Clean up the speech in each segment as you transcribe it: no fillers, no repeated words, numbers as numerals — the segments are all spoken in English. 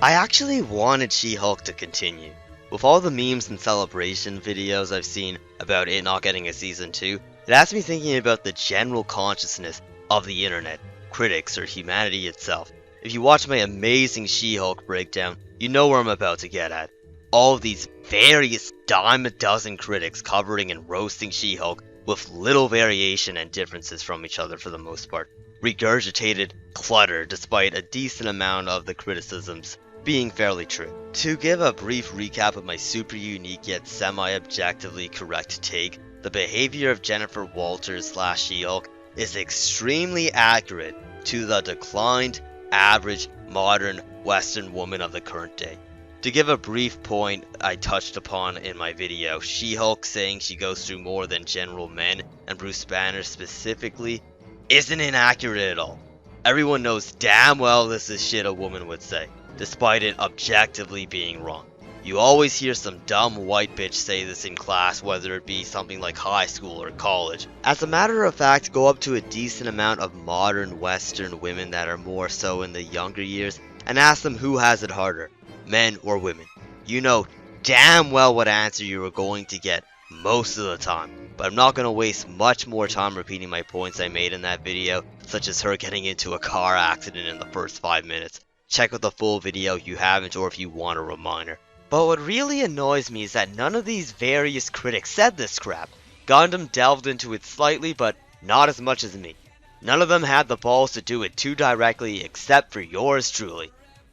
I actually wanted She-Hulk to continue. With all the memes and celebration videos I've seen about it not getting a season 2, it has me thinking about the general consciousness of the internet, critics, or humanity itself. If you watch my amazing She-Hulk breakdown, you know where I'm about to get at. All of these various dime a dozen critics covering and roasting She-Hulk with little variation and differences from each other for the most part. Regurgitated clutter despite a decent amount of the criticisms being fairly true. To give a brief recap of my super unique yet semi-objectively correct take, the behavior of Jennifer Walters / She-Hulk is extremely accurate to the declined, average, modern, Western woman of the current day. To give a brief point I touched upon in my video, She-Hulk saying she goes through more than general men, and Bruce Banner specifically, isn't inaccurate at all. Everyone knows damn well this is shit a woman would say, despite it objectively being wrong. You always hear some dumb white bitch say this in class, whether it be something like high school or college. As a matter of fact, go up to a decent amount of modern Western women that are more so in the younger years and ask them who has it harder, men or women. You know damn well what answer you are going to get most of the time, but I'm not going to waste much more time repeating my points I made in that video, such as her getting into a car accident in the first 5 minutes. Check out the full video if you haven't, or if you want a reminder. But what really annoys me is that none of these various critics said this crap. Gundam delved into it slightly, but not as much as me. None of them had the balls to do it too directly, except for yours truly.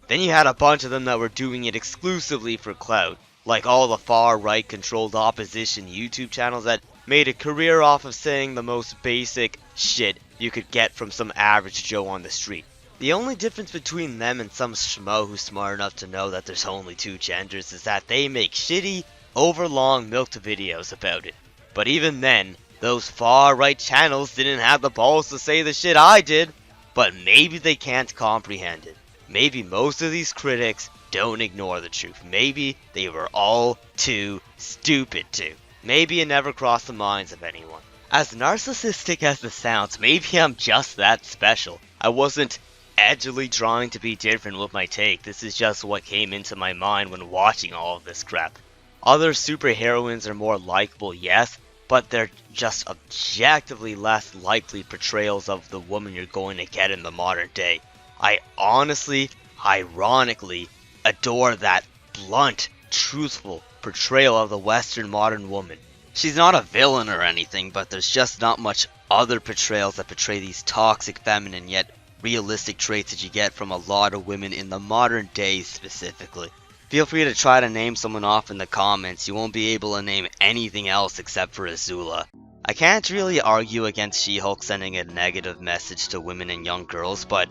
Then you had a bunch of them that were doing it exclusively for clout, like all the far right controlled opposition YouTube channels that made a career off of saying the most basic shit you could get from some average Joe on the street. The only difference between them and some schmo who's smart enough to know that there's only two genders is that they make shitty, overlong milked videos about it. But even then, those far right channels didn't have the balls to say the shit I did. But maybe they can't comprehend it. Maybe most of these critics don't ignore the truth. Maybe they were all too stupid to. Maybe it never crossed the minds of anyone. As narcissistic as this sounds, maybe I'm just that special. I wasn't edgily trying to be different with my take. This is just what came into my mind when watching all of this crap. Other superheroines are more likable, yes, but they're just objectively less likely portrayals of the woman you're going to get in the modern day. I honestly, ironically, adore that blunt, truthful portrayal of the Western modern woman. She's not a villain or anything, but there's just not much other portrayals that portray these toxic, feminine, yet realistic traits that you get from a lot of women in the modern day specifically. Feel free to try to name someone off in the comments. You won't be able to name anything else except for Azula. I can't really argue against She-Hulk sending a negative message to women and young girls, but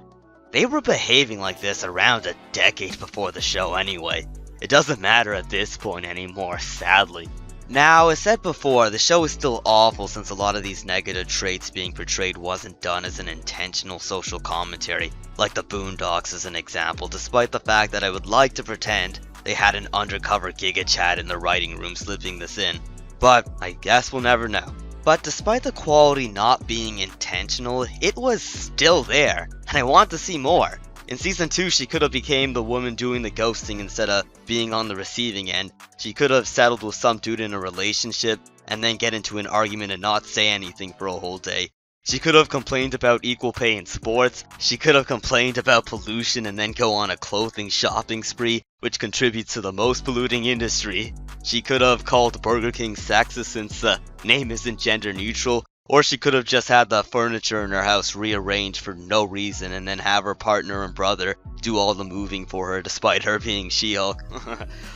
they were behaving like this around a decade before the show anyway. It doesn't matter at this point anymore, sadly. Now, as said before, the show is still awful since a lot of these negative traits being portrayed wasn't done as an intentional social commentary, like the Boondocks as an example, despite the fact that I would like to pretend they had an undercover Giga Chat in the writing room slipping this in. But I guess we'll never know. But despite the quality not being intentional, it was still there, and I want to see more. In Season 2, she could have became the woman doing the ghosting instead of being on the receiving end. She could have settled with some dude in a relationship, and then get into an argument and not say anything for a whole day. She could have complained about equal pay in sports. She could have complained about pollution and then go on a clothing shopping spree, which contributes to the most polluting industry. She could have called Burger King sexist since the name isn't gender neutral. Or she could have just had the furniture in her house rearranged for no reason and then have her partner and brother do all the moving for her despite her being She-Hulk.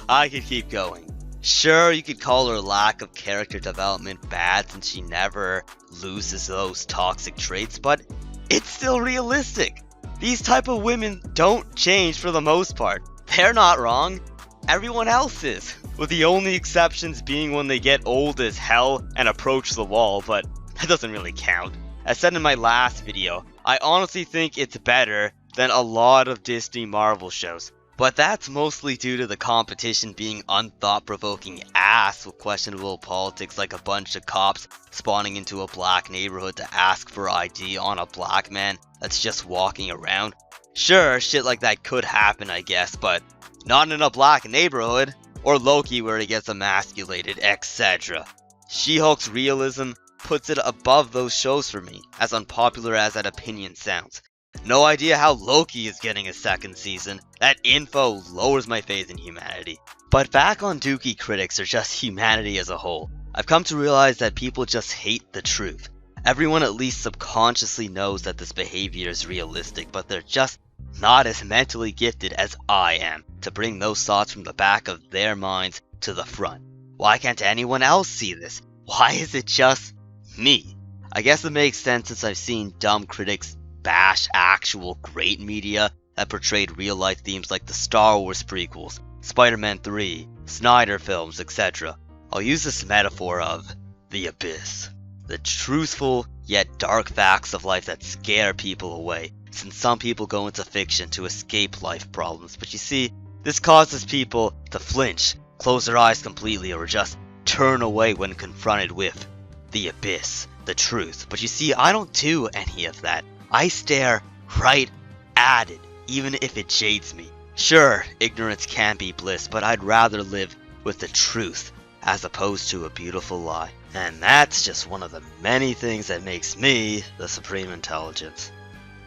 I could keep going. Sure, you could call her lack of character development bad since she never loses those toxic traits, but it's still realistic. These type of women don't change for the most part. They're not wrong. Everyone else is. With the only exceptions being when they get old as hell and approach the wall, but that doesn't really count. As said in my last video, I honestly think it's better than a lot of Disney Marvel shows. But that's mostly due to the competition being unthought-provoking ass with questionable politics, like a bunch of cops spawning into a black neighborhood to ask for ID on a black man that's just walking around. Sure, shit like that could happen, I guess, but not in a black neighborhood, or Loki where he gets emasculated, etc. She-Hulk's realism puts it above those shows for me, as unpopular as that opinion sounds. No idea how Loki is getting a second season. That info lowers my faith in humanity. But back on Dookie critics or just humanity as a whole, I've come to realize that people just hate the truth. Everyone at least subconsciously knows that this behavior is realistic, but they're just not as mentally gifted as I am to bring those thoughts from the back of their minds to the front. Why can't anyone else see this? Why is it just me? I guess it makes sense since I've seen dumb critics bash actual great media that portrayed real life themes like the Star Wars prequels, Spider-Man 3, Snyder films, etc. I'll use this metaphor of the abyss. The truthful yet dark facts of life that scare people away, since some people go into fiction to escape life problems. But you see, this causes people to flinch, close their eyes completely, or just turn away when confronted with the abyss, the truth. But you see, I don't do any of that. I stare right at it, even if it jades me. Sure, ignorance can be bliss, but I'd rather live with the truth as opposed to a beautiful lie. And that's just one of the many things that makes me the supreme intelligence.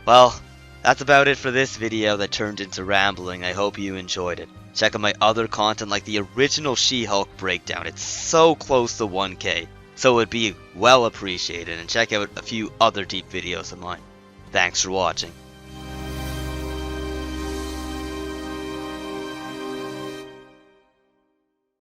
Well, that's about it for this video that turned into rambling. I hope you enjoyed it. Check out my other content like the original She-Hulk breakdown. It's so close to 1K, so it would be well appreciated. And check out a few other deep videos of mine. Thanks for watching.